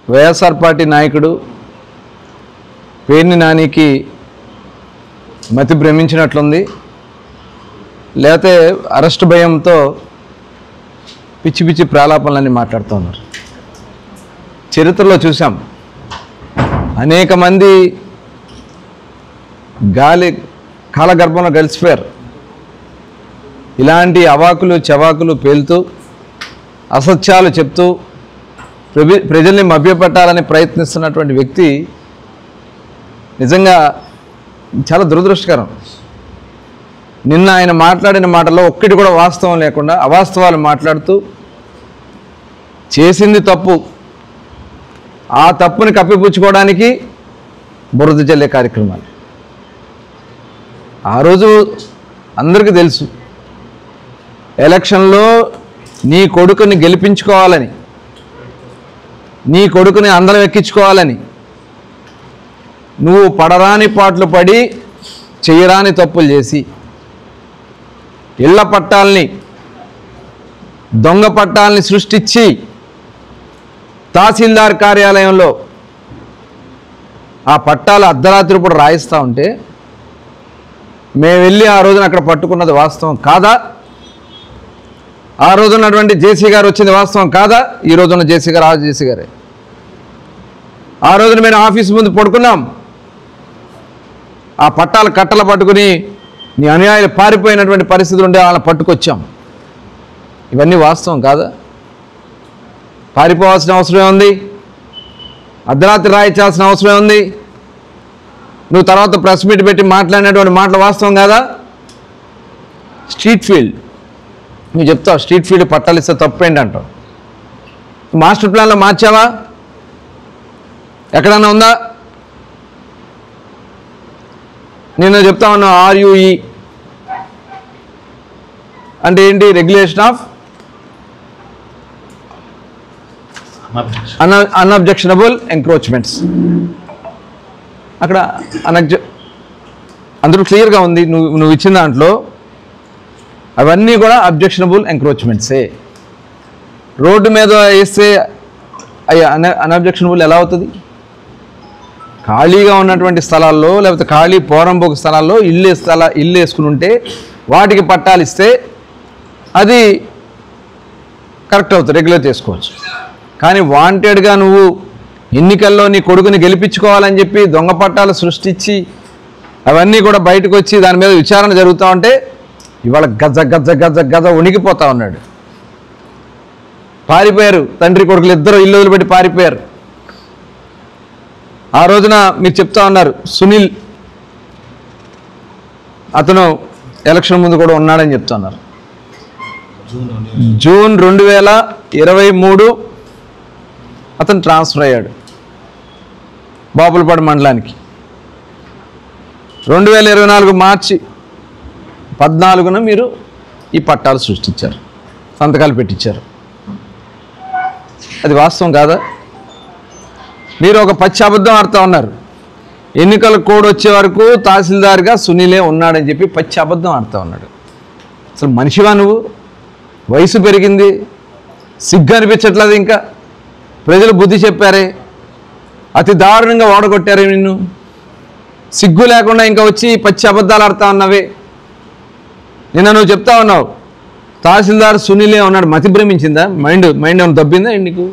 YSR party నాయకుడు పేర్ని నానికి మతి భ్రమించినట్లుంది, లేకపోతే అరెస్ట్ భయంతో పిచ్చి పిచ్చి ప్రాలాపనలన్నీ మాట్లాడుతూ ఉన్నారు. చరిత్రలో చూసాం, అనేక మంది కాలగర్భంలో కలిసిపోయారు. ఇలాంటి అవాకులు చవాకులు పేలుతూ అసత్యాలు చెప్తూ ప్రజల్ని మభ్యపెట్టాలని ప్రయత్నిస్తున్నటువంటి వ్యక్తి నిజంగా చాలా దురదృష్టకరం. నిన్న ఆయన మాట్లాడిన మాటల్లో ఒక్కటి కూడా వాస్తవం లేకుండా అవాస్తవాలు మాట్లాడుతూ చేసింది తప్పు, ఆ తప్పుని కప్పిపుచ్చుకోవడానికి బురద జల్లే కార్యక్రమాలు. ఆ రోజు అందరికీ తెలుసు, ఎలక్షన్లో నీ కొడుకుని గెలిపించుకోవాలని, నీ కొడుకుని అందరం ఎక్కించుకోవాలని నువ్వు పడరాని పాటలు పడి చేయరాని తప్పులు చేసి ఇళ్ల పట్టాలని దొంగ పట్టాలని సృష్టించి తహసీల్దార్ కార్యాలయంలో ఆ పట్టాలు అర్ధరాత్రి పూట రాయిస్తూ ఉంటే మేము వెళ్ళి ఆ రోజున అక్కడ పట్టుకున్నది వాస్తవం కాదా? ఆ రోజున్నటువంటి జేసీ గారు వచ్చింది వాస్తవం కాదా? ఈ రోజున్న జేసీ గారు ఆ జేసీ గారే. ఆ రోజున మేము ఆఫీస్ ముందు పడుకున్నాం, ఆ పట్టాలు కట్టలు పట్టుకుని నీ అన్యాయాలు పారిపోయినటువంటి పరిస్థితులు ఉండే వాళ్ళని పట్టుకొచ్చాం. ఇవన్నీ వాస్తవం కాదా? పారిపోవాల్సిన అవసరం ఉంది, అర్ధరాత్రి రాయించాల్సిన అవసరం ఉంది. నువ్వు తర్వాత ప్రెస్ మీట్ పెట్టి మాట్లాడినటువంటి మాటలు వాస్తవం కాదా? స్ట్రీట్ ఫీల్డ్ నువ్వు చెప్తావు, స్ట్రీట్ ఫీల్డ్ పట్టాలు ఇస్తే తప్పేంటి అంటావు. మాస్టర్ ప్లాన్లో మార్చావా? ఎక్కడన్నా ఉందా? నేను చెప్తా ఉన్నా, ఆర్యూఈ అంటే ఏంటి? Regulation of unobjectionable encroachments. అక్కడ అందరూ క్లియర్గా ఉంది. నువ్వు ఇచ్చిన దాంట్లో అవన్నీ కూడా అబ్జెక్షనబుల్ ఎంక్రోచ్మెంట్సే. రోడ్డు మీద వేస్తే అవి అన్అబ్జెక్షనబుల్ ఎలా అవుతుంది? ఖాళీగా ఉన్నటువంటి స్థలాల్లో లేకపోతే ఖాళీ పోరంబోకు స్థలాల్లో ఇల్లు వేసుకుని ఉంటే వాటికి పట్టాలు ఇస్తే అది కరెక్ట్ అవుతుంది, రెగ్యులేట్ చేసుకోవచ్చు. కానీ వాంటెడ్గా నువ్వు ఎన్నికల్లో నీ కొడుకుని గెలిపించుకోవాలని చెప్పి దొంగ పట్టాలు సృష్టించి అవన్నీ కూడా బయటకు వచ్చి దాని మీద విచారణ జరుగుతూ ఉంటే ఇవాళ గజ గజ గజ గజ వణికిపోతా ఉన్నాడు. పారిపోయారు తండ్రి కొడుకులు ఇద్దరు, ఇల్లు వదిలిపెట్టి పారిపోయారు. ఆ రోజున మీరు చెప్తా ఉన్నారు, సునీల్ అతను ఎలక్షన్ ముందు కూడా ఉన్నాడని చెప్తా ఉన్నారు. జూన్ 2023 అతను ట్రాన్స్ఫర్ అయ్యాడు బాపులపాడు మండలానికి. 2024 మార్చి 14న మీరు ఈ పట్టాలు సృష్టించారు, సంతకాలు పెట్టించారు. అది వాస్తవం కాదా? మీరు ఒక పచ్చి అబద్ధం ఆడుతూ ఉన్నారు. ఎన్నికల కోడ్ వచ్చే వరకు తహసీల్దార్గా సునీలే ఉన్నాడని చెప్పి పచ్చి అబద్ధం ఆడుతూ ఉన్నాడు. అసలు మనిషివా నువ్వు? వయసు పెరిగింది, సిగ్గు అనిపించట్లేదు. ఇంకా ప్రజలు బుద్ధి చెప్పారే, అతి దారుణంగా ఓడగొట్టారే నిన్ను. సిగ్గు లేకుండా ఇంకా వచ్చి పచ్చి అబద్ధాలు ఆడుతూ ఉన్నావే. నిన్న నువ్వు చెప్తా ఉన్నావు తహసీల్దార్ సునీలే ఉన్నాడు, మతి భ్రమించిందా? మైండ్ ఏమైనా దబ్బిందా నీకు?